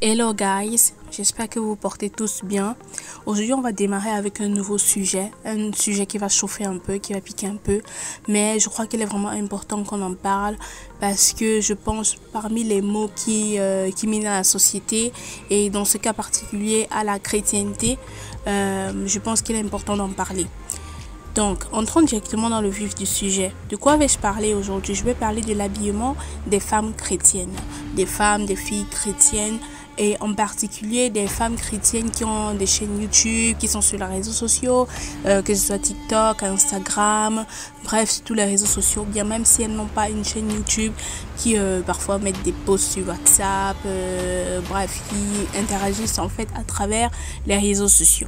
Hello guys, j'espère que vous vous portez tous bien. Aujourd'hui on va démarrer avec un nouveau sujet, un sujet qui va chauffer un peu, qui va piquer un peu, mais je crois qu'il est vraiment important qu'on en parle parce que je pense parmi les mots qui minent la société et dans ce cas particulier à la chrétienté, je pense qu'il est important d'en parler. Donc, entrons directement dans le vif du sujet. De quoi vais-je parler aujourd'hui? Je vais parler de l'habillement des femmes chrétiennes, des femmes, des filles chrétiennes, et en particulier des femmes chrétiennes qui ont des chaînes YouTube, qui sont sur les réseaux sociaux, que ce soit TikTok, Instagram, bref, tous les réseaux sociaux, bien même si elles n'ont pas une chaîne YouTube, qui parfois mettent des posts sur WhatsApp, bref, qui interagissent en fait à travers les réseaux sociaux.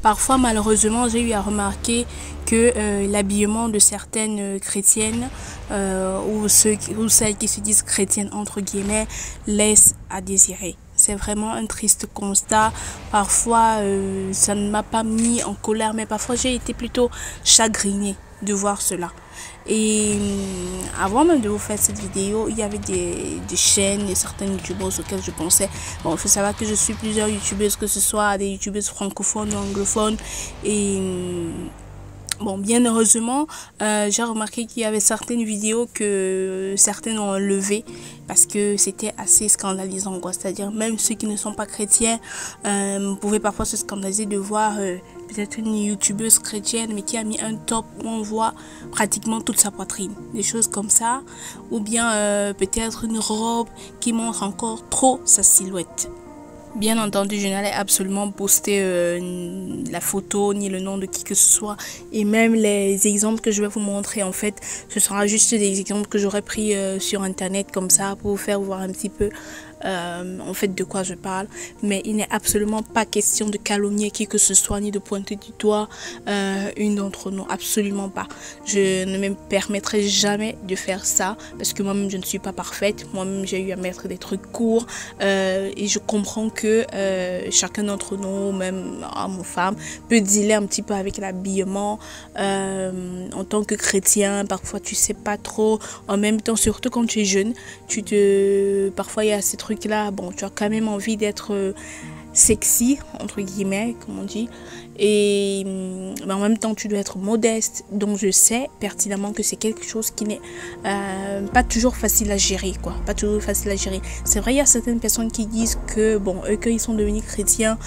Parfois, malheureusement, j'ai eu à remarquer que l'habillement de certaines chrétiennes ou celles qui se disent chrétiennes entre guillemets laisse à désirer. C'est vraiment un triste constat. Parfois, ça ne m'a pas mis en colère, mais parfois j'ai été plutôt chagrinée de voir cela. Et avant même de vous faire cette vidéo, il y avait des chaînes et certaines youtubeuses auxquelles je pensais. Bon, il faut savoir que je suis plusieurs youtubeuses, que ce soit des youtubeuses francophones ou anglophones. Et bon, bien heureusement, j'ai remarqué qu'il y avait certaines vidéos que certaines ont enlevées parce que c'était assez scandalisant, quoi. C'est-à-dire même ceux qui ne sont pas chrétiens pouvaient parfois se scandaliser de voir peut-être une youtubeuse chrétienne mais qui a mis un top où on voit pratiquement toute sa poitrine, des choses comme ça, ou bien peut-être une robe qui montre encore trop sa silhouette. Bien entendu, je n'allais absolument poster la photo ni le nom de qui que ce soit. Et même les exemples que je vais vous montrer, en fait, ce sera juste des exemples que j'aurais pris sur internet comme ça pour vous faire voir un petit peu en fait de quoi je parle. Mais il n'est absolument pas question de calomnier qui que ce soit ni de pointer du doigt une d'entre nous. Absolument pas. Je ne me permettrai jamais de faire ça parce que moi-même je ne suis pas parfaite. Moi-même j'ai eu à mettre des trucs courts et je comprends que chacun d'entre nous, même homme ou femme, peut dealer un petit peu avec l'habillement en tant que chrétien. Parfois tu sais pas trop, en même temps, surtout quand tu es jeune, parfois il y a ces trucs là, bon, tu as quand même envie d'être sexy entre guillemets comme on dit, et en même temps tu dois être modeste. Donc je sais pertinemment que c'est quelque chose qui n'est pas toujours facile à gérer, quoi, pas toujours facile à gérer. C'est vrai, il y a certaines personnes qui disent que bon, eux, qu'ils sont devenus chrétiens,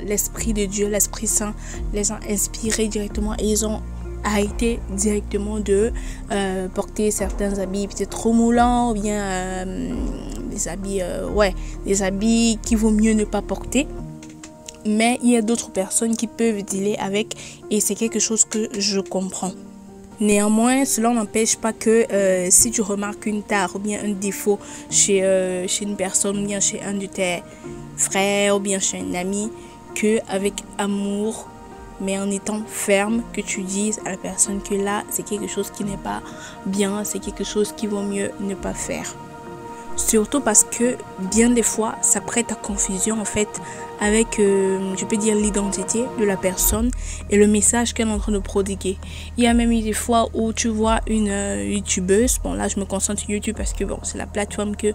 l'esprit de Dieu, l'Esprit Saint les a inspirés directement et ils ont arrêté directement de porter certains habits peut-être trop moulants ou bien des habits qui vaut mieux ne pas porter. Mais il y a d'autres personnes qui peuvent dealer avec et c'est quelque chose que je comprends. Néanmoins, cela n'empêche pas que si tu remarques une tare ou bien un défaut chez une personne ou bien chez un de tes frères ou bien chez un ami, que avec amour mais en étant ferme, que tu dises à la personne que là c'est quelque chose qui n'est pas bien, c'est quelque chose qui vaut mieux ne pas faire. Surtout parce que bien des fois ça prête à confusion en fait avec je peux dire l'identité de la personne et le message qu'elle est en train de prodiguer. Il y a même eu des fois où tu vois une youtubeuse, bon là je me concentre sur YouTube parce que bon c'est la plateforme que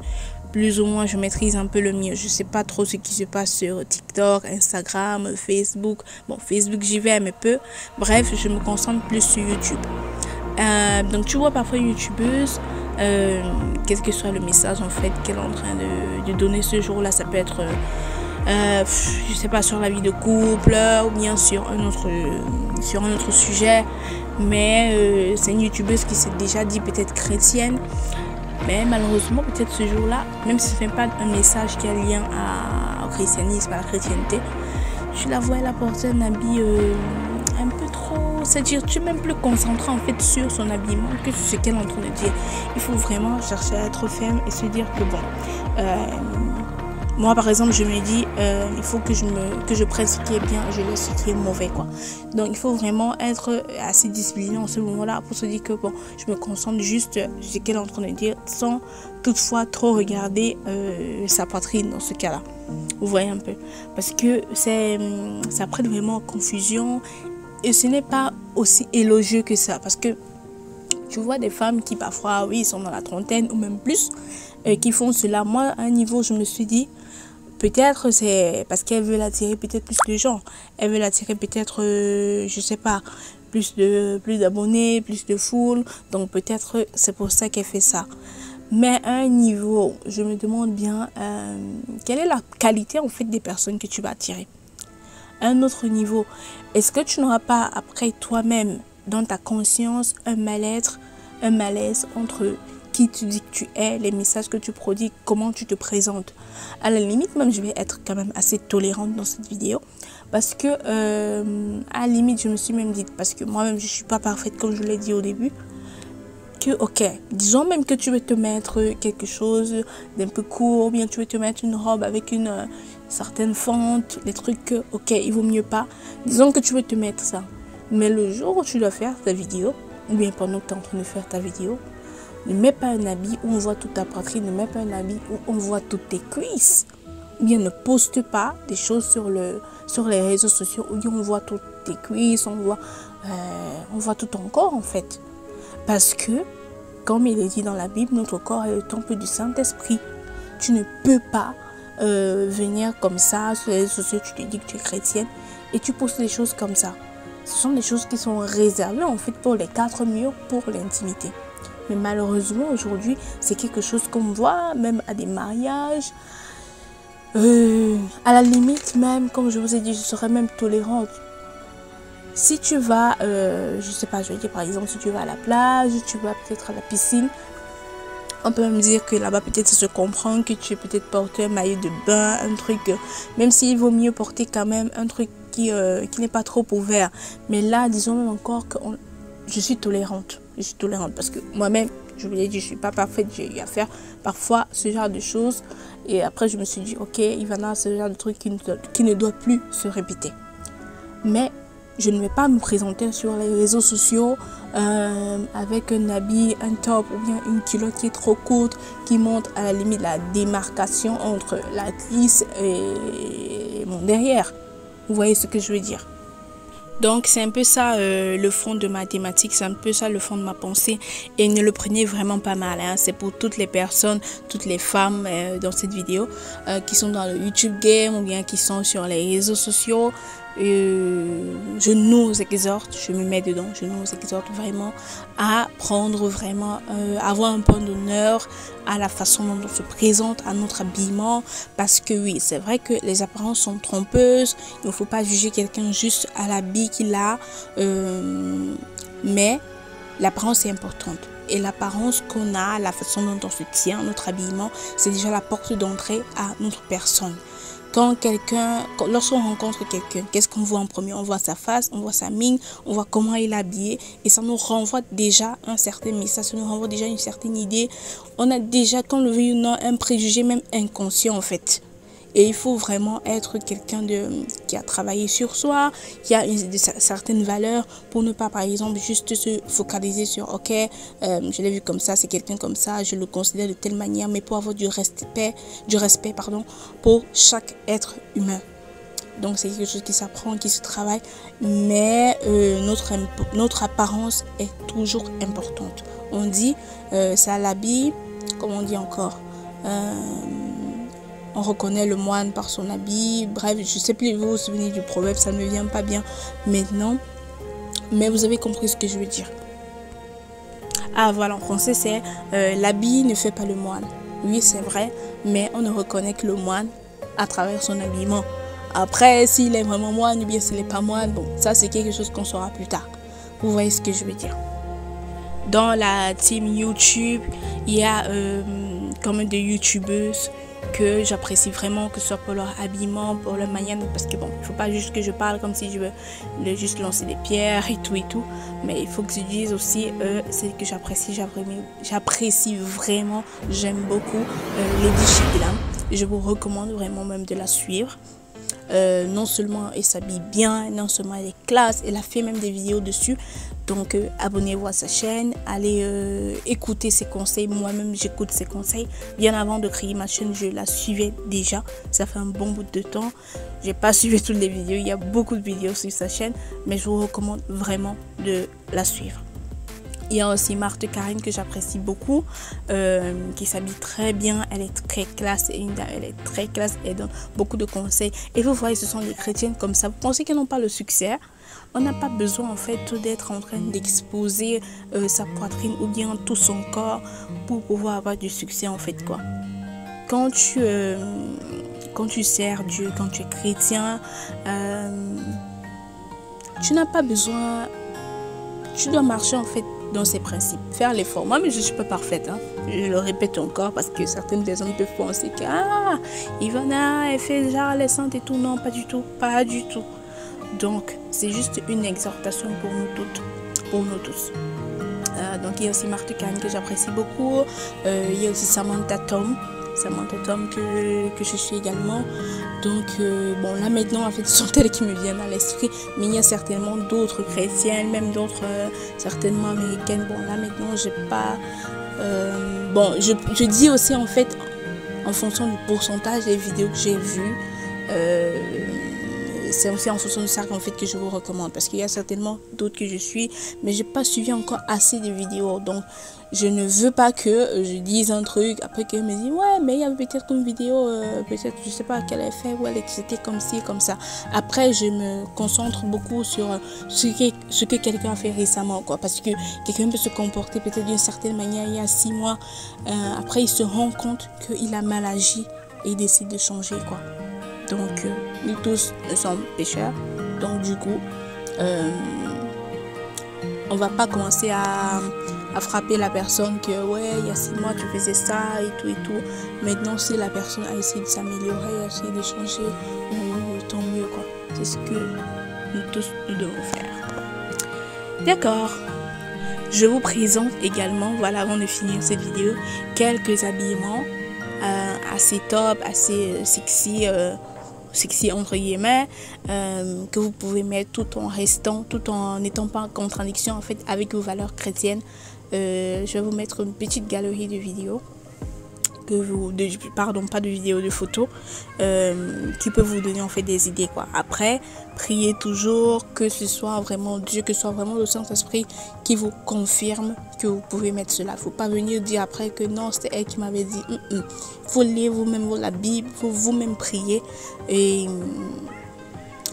plus ou moins je maîtrise un peu le mieux. Je sais pas trop ce qui se passe sur TikTok, Instagram, Facebook. Bon, Facebook j'y vais mais peu. Bref, je me concentre plus sur YouTube. Donc tu vois parfois une youtubeuse, quel que soit le message en fait qu'elle est en train de donner ce jour-là, ça peut être je sais pas, sur la vie de couple ou bien sur un autre sujet, mais c'est une youtubeuse qui s'est déjà dit peut-être chrétienne. Mais malheureusement, peut-être ce jour-là, même si ce n'est pas un message qui a lien au christianisme, à la chrétienté, tu la vois, elle a porté un habit un peu trop... C'est-à-dire, tu es même plus concentré en fait sur son habillement que sur ce qu'elle est en train de dire. Il faut vraiment chercher à être ferme et se dire que bon... moi par exemple je me dis il faut que je prenne ce qui est bien et je laisse ce qui est mauvais, quoi. Donc il faut vraiment être assez discipliné en ce moment là pour se dire que bon, je me concentre juste sur ce qu'elle est en train de dire sans toutefois trop regarder sa poitrine dans ce cas là, vous voyez un peu, parce que ça prête vraiment à confusion et ce n'est pas aussi élogieux que ça, parce que tu vois des femmes qui parfois, oui, sont dans la trentaine ou même plus, qui font cela. Moi, à un niveau, je me suis dit, peut-être c'est parce qu'elle veut attirer peut-être plus de gens. Elle veut attirer peut-être, je sais pas, plus d'abonnés, plus de foule. Donc peut-être c'est pour ça qu'elle fait ça. Mais à un niveau, je me demande bien quelle est la qualité en fait des personnes que tu vas attirer. À un autre niveau, est-ce que tu n'auras pas après toi-même dans ta conscience un mal-être, un malaise entre qui tu dis que tu es, les messages que tu produis, comment tu te présentes. À la limite, même je vais être quand même assez tolérante dans cette vidéo parce que à la limite, je me suis même dit, parce que moi-même je suis pas parfaite comme je l'ai dit au début, que ok, disons même que tu veux te mettre quelque chose d'un peu court, ou bien tu veux te mettre une robe avec une certaine fente, les trucs que ok, il vaut mieux pas. Disons que tu veux te mettre ça. Mais le jour où tu dois faire ta vidéo, ou bien pendant que tu es en train de faire ta vidéo, ne mets pas un habit où on voit toute ta poitrine, ne mets pas un habit où on voit toutes tes cuisses. Ou bien ne poste pas des choses sur les réseaux sociaux où on voit toutes tes cuisses, on voit tout ton corps en fait. Parce que, comme il est dit dans la Bible, notre corps est le temple du Saint-Esprit. Tu ne peux pas venir comme ça sur les réseaux sociaux, tu te dis que tu es chrétienne et tu postes des choses comme ça. Ce sont des choses qui sont réservées en fait pour les 4 murs, pour l'intimité. Mais malheureusement, aujourd'hui, c'est quelque chose qu'on voit même à des mariages. À la limite même, comme je vous ai dit, je serais même tolérante. Si tu vas, je sais pas, je vais dire par exemple, si tu vas à la plage, tu vas peut-être à la piscine, on peut même dire que là-bas peut-être ça se comprend que tu peut-être porter un maillot de bain, un truc, même s'il vaut mieux porter quand même un truc qui n'est pas trop ouvert. Mais là, disons même encore que je suis tolérante. Je suis tolérante parce que moi-même, je vous l'ai dit, je ne suis pas parfaite. J'ai eu à faire parfois ce genre de choses. Et après, je me suis dit, ok, Ivana, ce genre de truc qui ne doit plus se répéter. Mais je ne vais pas me présenter sur les réseaux sociaux avec un habit, un top ou bien une culotte qui est trop courte, qui montre à la limite la démarcation entre la cuisse et mon derrière. Vous voyez ce que je veux dire? Donc c'est un peu ça le fond de ma thématique, c'est un peu ça le fond de ma pensée et ne le prenez vraiment pas mal, hein. C'est pour toutes les personnes, toutes les femmes dans cette vidéo qui sont dans le YouTube game ou bien qui sont sur les réseaux sociaux. Je nous exhorte, je me mets dedans, je nous exhorte vraiment à prendre vraiment, avoir un point d'honneur à la façon dont on se présente, à notre habillement, parce que oui, c'est vrai que les apparences sont trompeuses, il ne faut pas juger quelqu'un juste à l'habit qu'il a, mais l'apparence est importante. Et l'apparence qu'on a, la façon dont on se tient, notre habillement, c'est déjà la porte d'entrée à notre personne. Lorsqu'on rencontre quelqu'un, qu'est-ce qu'on voit en premier? On voit sa face, on voit sa mine, on voit comment il est habillé et ça nous renvoie déjà un certain message, ça nous renvoie déjà une certaine idée. On a déjà, qu'on le veuille ou non, un préjugé même inconscient en fait. Et il faut vraiment être quelqu'un qui a travaillé sur soi, qui a certaines valeurs pour ne pas, par exemple, juste se focaliser sur, ok, je l'ai vu comme ça, c'est quelqu'un comme ça, je le considère de telle manière, mais pour avoir du respect, pour chaque être humain. Donc, c'est quelque chose qui s'apprend, qui se travaille, mais notre apparence est toujours importante. On dit, ça l'habille, comme on dit encore, on reconnaît le moine par son habit. Bref, je sais plus, vous vous souvenez du proverbe, ça ne me vient pas bien maintenant. Mais vous avez compris ce que je veux dire. Ah voilà, en français c'est l'habit ne fait pas le moine. Oui, c'est vrai, mais on ne reconnaît que le moine à travers son habillement. Après, s'il est vraiment moine ou bien s'il n'est pas moine, bon, ça c'est quelque chose qu'on saura plus tard. Vous voyez ce que je veux dire. Dans la team YouTube, il y a quand même des youtubeuses que j'apprécie vraiment, que ce soit pour leur habillement, pour leur manière, parce que bon, il ne faut pas juste que je parle comme si je veux juste lancer des pierres et tout, mais il faut que je dise aussi, c'est que j'apprécie vraiment, j'aime beaucoup Lady Shiglam. Je vous recommande vraiment même de la suivre. Non seulement elle s'habille bien, non seulement elle est classe, elle a fait même des vidéos dessus. Donc abonnez-vous à sa chaîne, allez écouter ses conseils. Moi-même j'écoute ses conseils. Bien avant de créer ma chaîne, je la suivais déjà. Ça fait un bon bout de temps. J'ai pas suivi toutes les vidéos, il y a beaucoup de vidéos sur sa chaîne, mais je vous recommande vraiment de la suivre. Il y a aussi Marthe Karine que j'apprécie beaucoup, qui s'habille très bien, elle est très classe, elle est très classe, elle donne beaucoup de conseils. Et vous voyez, ce sont des chrétiennes comme ça. Vous pensez qu'elles n'ont pas le succès? On n'a pas besoin en fait d'être en train d'exposer sa poitrine ou bien tout son corps pour pouvoir avoir du succès en fait quoi. Quand tu sers Dieu, quand tu es chrétien, tu n'as pas besoin, tu dois marcher en fait dans ses principes, faire l'effort. Moi, mais je ne suis pas parfaite, hein. Je le répète encore parce que certaines personnes peuvent penser que Ivana, elle fait genre les saintes et tout. Non, pas du tout, pas du tout. Donc, c'est juste une exhortation pour nous toutes, pour nous tous. Donc, il y a aussi Marthe Karine que j'apprécie beaucoup. Il y a aussi Samantha Tom que je suis également. Donc, bon, là maintenant, en fait, ce sont elles qui me viennent à l'esprit. Mais il y a certainement d'autres chrétiennes, même d'autres certainement américaines. Bon, là maintenant, j'ai pas... bon, je dis aussi, en fait, en fonction du pourcentage des vidéos que j'ai vues, c'est aussi en fonction de ça qu'en fait que je vous recommande, parce qu'il y a certainement d'autres que je suis mais j'ai pas suivi encore assez de vidéos, donc je ne veux pas que je dise un truc après qu'elle me dit ouais mais il y avait peut-être une vidéo peut-être je sais pas qu'elle a fait ou elle était comme ci comme ça. Après je me concentre beaucoup sur ce que quelqu'un a fait récemment quoi, parce que quelqu'un peut se comporter peut-être d'une certaine manière il y a 6 mois, après il se rend compte qu'il a mal agi et il décide de changer quoi. Donc, nous tous nous sommes pécheurs. Donc, du coup, on va pas commencer à frapper la personne que, ouais, il y a 6 mois, tu faisais ça et tout et tout. Maintenant, si la personne a essayé de s'améliorer, a essayé de changer, tant mieux, quoi. C'est ce que nous tous, nous devons faire. D'accord. Je vous présente également, voilà, avant de finir cette vidéo, quelques habillements assez top, assez sexy entre guillemets, que vous pouvez mettre tout en n'étant pas en contradiction en fait avec vos valeurs chrétiennes. Je vais vous mettre une petite galerie de vidéos pas de vidéos, de photos qui peut vous donner en fait des idées quoi. Après, priez toujours que ce soit vraiment Dieu, que ce soit vraiment le Saint-Esprit qui vous confirme que vous pouvez mettre cela. Faut pas venir dire après que non, c'était elle qui m'avait dit. Faut lire vous-même la Bible, faut vous-même prier et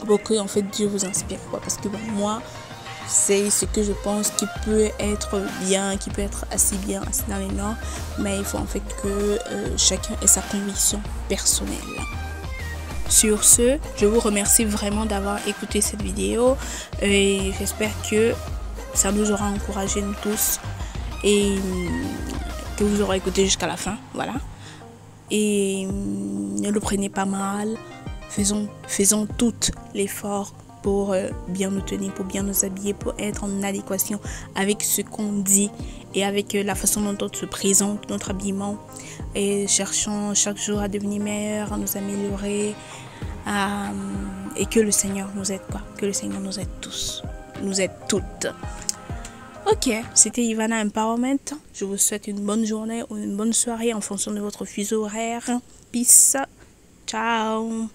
pour que en fait Dieu vous inspire quoi. Parce que bon, moi c'est ce que je pense qui peut être bien, qui peut être assez bien, assez dans les normes, mais il faut en fait que chacun ait sa conviction personnelle. Sur ce, je vous remercie vraiment d'avoir écouté cette vidéo et j'espère que ça nous aura encouragé nous tous et que vous aurez écouté jusqu'à la fin, voilà. Et ne le prenez pas mal, faisons tout l'effort pour bien nous tenir, pour bien nous habiller, pour être en adéquation avec ce qu'on dit et avec la façon dont on se présente, notre habillement, et cherchons chaque jour à devenir meilleurs, à nous améliorer, et que le Seigneur nous aide quoi, que le Seigneur nous aide tous, nous aide toutes. Ok, c'était Ivana Empowerment. Je vous souhaite une bonne journée ou une bonne soirée en fonction de votre fuseau horaire. Peace, ciao.